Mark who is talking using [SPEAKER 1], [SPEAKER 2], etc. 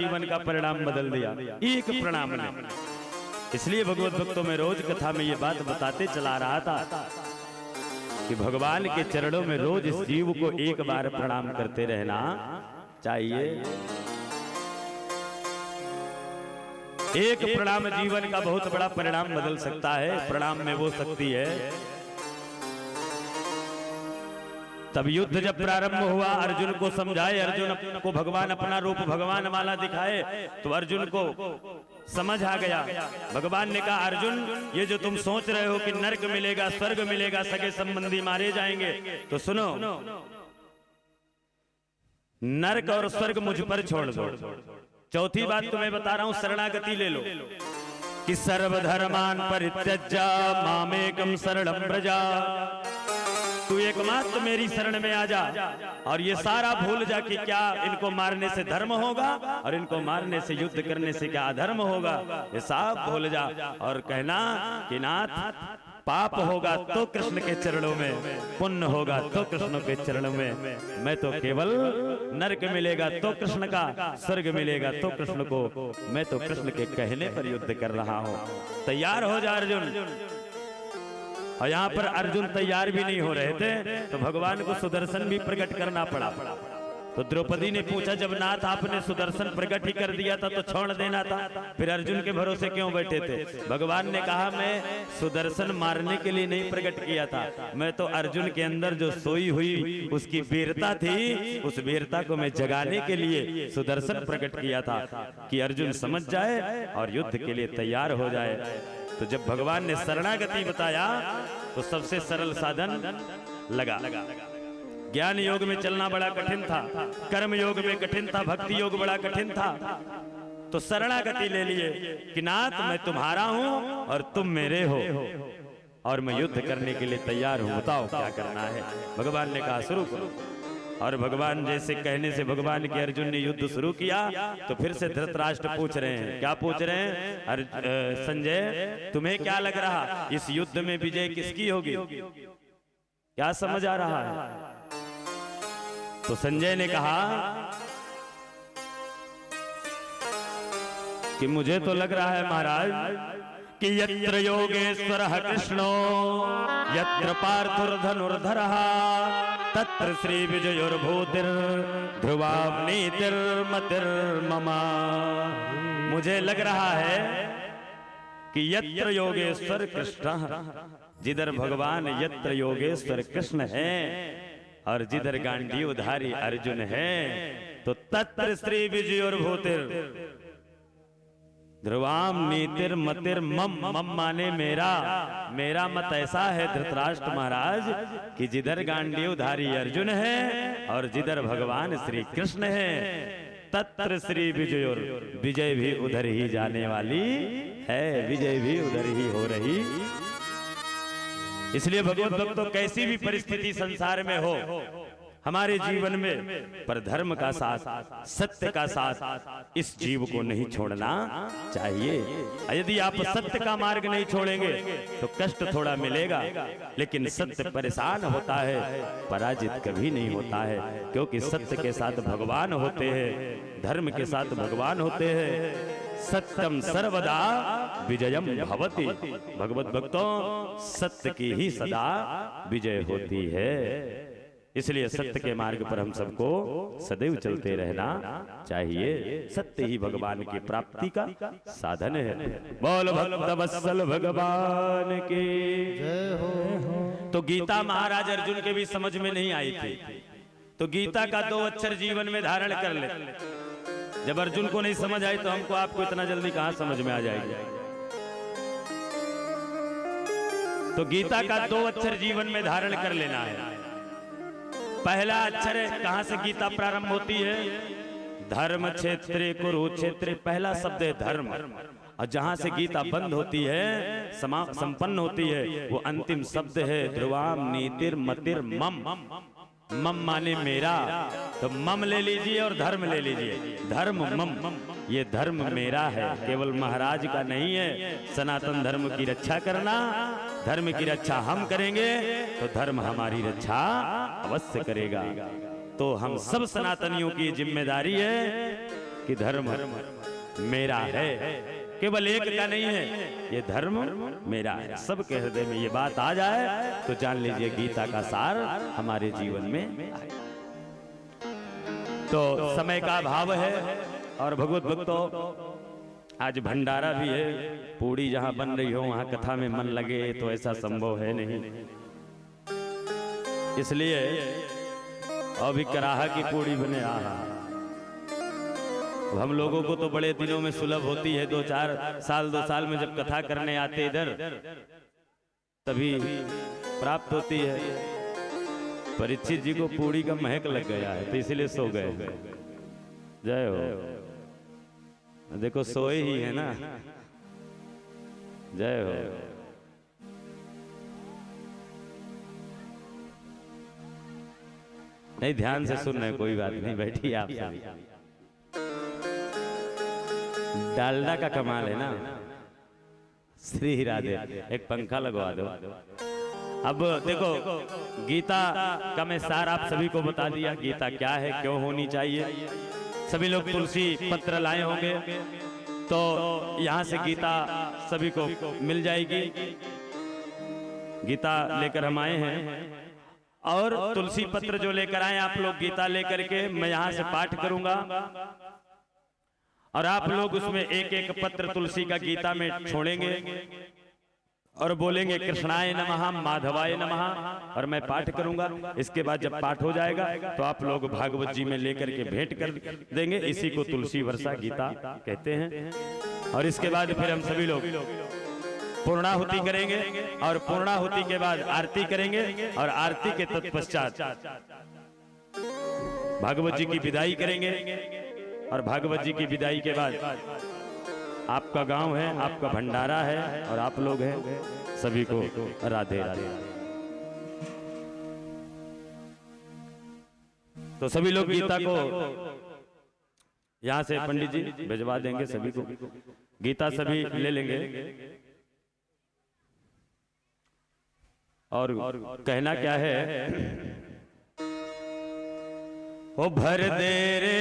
[SPEAKER 1] जीवन का परिणाम बदल दिया एक प्रणाम ने। इसलिए भगवत भक्तों में रोज कथा में ये बात बताते चला रहा था कि भगवान के चरणों में रोज इस जीव को एक बार प्रणाम करते रहना चाहिए। एक प्रणाम जीवन का बहुत बड़ा परिणाम बदल सकता है। प्रणाम में वो शक्ति है। तब युद्ध जब प्रारंभ हुआ, अर्जुन को समझाए, अर्जुन को भगवान अपना रूप भगवान माला दिखाए, तो अर्जुन को समझ आ गया। भगवान ने कहा, अर्जुन ये जो तुम सोच रहे हो कि नरक मिलेगा, स्वर्ग मिलेगा, सगे संबंधी मारे जाएंगे, तो सुनो, नरक और स्वर्ग मुझ पर छोड़ दो। चौथी बात तुम्हें बता रहा हूं, शरणागति ले लो कि सर्वधर्मान परित्यज्य मामेकम शरणं व्रज। तू एकमात्र मेरी शरण में आ जा और ये सारा भूल जा कि क्या इनको मारने से धर्म होगा और इनको मारने से, युद्ध करने से क्या अधर्म होगा, ये सब भूल जा और कहना कि नाथ पाप होगा तो कृष्ण के चरणों में, पुण्य होगा तो कृष्ण के चरणों में। मैं तो केवल नरक मिलेगा तो कृष्ण का, स्वर्ग मिलेगा तो कृष्ण को, मैं तो कृष्ण के कहने पर युद्ध कर रहा हूं। तैयार हो जा अर्जुन। और यहाँ पर अर्जुन तैयार भी नहीं हो रहे थे तो भगवान को सुदर्शन भी प्रकट करना पड़ा। तो द्रौपदी ने पूछा, जब नाथ आपने सुदर्शन प्रकट ही कर दिया था तो छोड़ देना था, फिर अर्जुन के भरोसे क्यों बैठे थे? भगवान ने कहा, मैं सुदर्शन मारने के लिए नहीं प्रकट किया था, मैं तो अर्जुन के अंदर जो सोई हुई उसकी वीरता थी, उस वीरता को मैं जगाने के लिए सुदर्शन प्रकट किया था कि अर्जुन समझ जाए और युद्ध के लिए तैयार हो जाए। तो जब भगवान ने शरणागति बताया तो सबसे सरल साधन लगा। ज्ञान योग में चलना बड़ा कठिन था, कर्म योग में कठिन था, भक्ति योग बड़ा कठिन था। तो शरणागति ले लिए कि नाथ मैं तुम्हारा हूं और तुम मेरे हो और मैं युद्ध करने के लिए तैयार हूं, बताओ क्या करना है। भगवान ने कहा शुरू करो। और भगवान जैसे कहने से भगवान के अर्जुन ने युद्ध शुरू किया। तो फिर से धृतराष्ट्र पूछ रहे हैं, क्या पूछ रहे हैं? संजय तुम्हें क्या लग रहा इस युद्ध में विजय किसकी होगी? क्या समझ आ रहा है? तो संजय ने कहा कि मुझे तो लग रहा है महाराज कि यत्र योगेश्वरः कृष्णो यत्र पार्थुर्धनुर्धरः तत्र श्री विजयोर्भूतिर् ध्रुवां नीतिर्मतिर्मम। मुझे लग रहा है कि यत्र योगेश्वर कृष्ण, जिधर भगवान यत्र योगेश्वर कृष्ण है और जिधर गांडीवधारी अर्जुन है, तो तत्र श्री विजयोर्भूतिर् ध्रुवाम नीतिर मतिर मम। मम माने मेरा, मेरा मत ऐसा है धृतराष्ट्र महाराज कि जिधर गांडीवधारी अर्जुन है और जिधर भगवान श्री कृष्ण है, तत्र श्री विजयोर, विजय भी उधर ही जाने वाली है, विजय भी उधर ही हो रही। इसलिए भगवत भक्तों, कैसी भी परिस्थिति संसार में हो हमारे जीवन में, पर धर्म का साथ, सत्य का साथ इस जीव को नहीं छोड़ना चाहिए। यदि आप सत्य का मार्ग नहीं छोड़ेंगे तो कष्ट थोड़ा मिलेगा, लेकिन सत्य परेशान होता है, पराजित कभी नहीं होता है, क्योंकि सत्य के साथ भगवान होते हैं, धर्म के साथ भगवान होते हैं। सत्यम सर्वदा विजयम भवति। भगवत भक्तों, सत्य की ही सदा विजय होती है। इसलिए सत्य के मार्ग पर हम सबको सदैव चलते रहना चाहिए। सत्य ही भगवान की प्राप्ति का साधन है। बोल भक्त वत्सल भगवान की जय हो। तो गीता महाराज अर्जुन के भी समझ में नहीं आई थी, तो गीता का 2 अक्षर जीवन में धारण कर ले। जब अर्जुन को नहीं समझ आई तो हमको आपको इतना जल्दी कहां समझ में आ जाएगी। तो गीता का 2 अक्षर जीवन में धारण कर लेना है। पहला अक्षर है, कहां से गीता प्रारंभ होती है? धर्म क्षेत्रे कुरुक्षेत्रे। पहला शब्द है धर्म, और जहां से गीता बंद होती है, संपन्न होती है, वो अंतिम शब्द है ध्रुवाम नीतिर्मतिर मम। मम माने मेरा, तो मम ले लीजिए और धर्म ले लीजिए। धर्म मम, ये धर्म मेरा है, केवल महाराज का नहीं है। सनातन धर्म की रक्षा करना, धर्म की रक्षा हम करेंगे तो धर्म हमारी रक्षा अवश्य करेगा। तो हम सब सनातनियों की जिम्मेदारी है कि धर्म मेरा है, केवल एक का नहीं है, ये धर्म मेरा है। सबके हृदय में ये बात आ जाए तो जान लीजिए गीता का सार हमारे जीवन में आया। तो समय का अभाव है और भगवत भक्तों आज भंडारा भी है, पूड़ी जहां बन रही हो वहां कथा में मन लगे तो ऐसा संभव है नहीं, इसलिए अभी कराहा की पूड़ी बने रहा। हम लोगों को तो बड़े दिनों में सुलभ होती है, 2-4 साल 2 साल में जब कथा करने आते इधर तभी प्राप्त होती है। परीक्षित जी को पूड़ी का महक लग गया है तो इसलिए सो गए। जय हो। देखो सोए ही है ना, जय हो। नहीं ध्यान से सुन रहे, कोई बात नहीं, बैठिए आप सभी। डालडा का कमाल है ना, श्री राधे। एक पंखा लगवा दो। अब देखो गीता का मैं सार आप सभी को बता दिया, गीता क्या है, क्यों होनी चाहिए। सभी लोग तुलसी पत्र लाए होंगे तो यहाँ से गीता सभी को मिल जाएगी। गीता लेकर हम आए हैं और तुलसी पत्र जो लेकर आए आप लोग गीता लेकर के, मैं यहाँ से पाठ करूंगा और आप लोग उसमें एक एक पत्र तुलसी का गीता में छोड़ेंगे और बोलेंगे कृष्णाय नमः, माधवाय नमः, और मैं पाठ करूंगा। इसके बाद जब पाठ हो जाएगा तो आप लोग भागवत जी में लेकर के भेंट कर देंगे। इसी को तुलसी वर्षा गीता कहते हैं। और इसके बाद फिर हम सभी लोग पूर्णाहुति करेंगे और पूर्णाहुति के बाद आरती करेंगे और आरती के तत्पश्चात भागवत जी की विदाई करेंगे। और भागवत जी की विदाई के बाद आपका गांव है, आपका भंडारा है और आप लोग हैं, सभी को राधे राधे। तो सभी लोग गीता को यहां से पंडित जी भिजवा देंगे, सभी को गीता सभी ले लेंगे। और कहना क्या है, ओ भर दे रे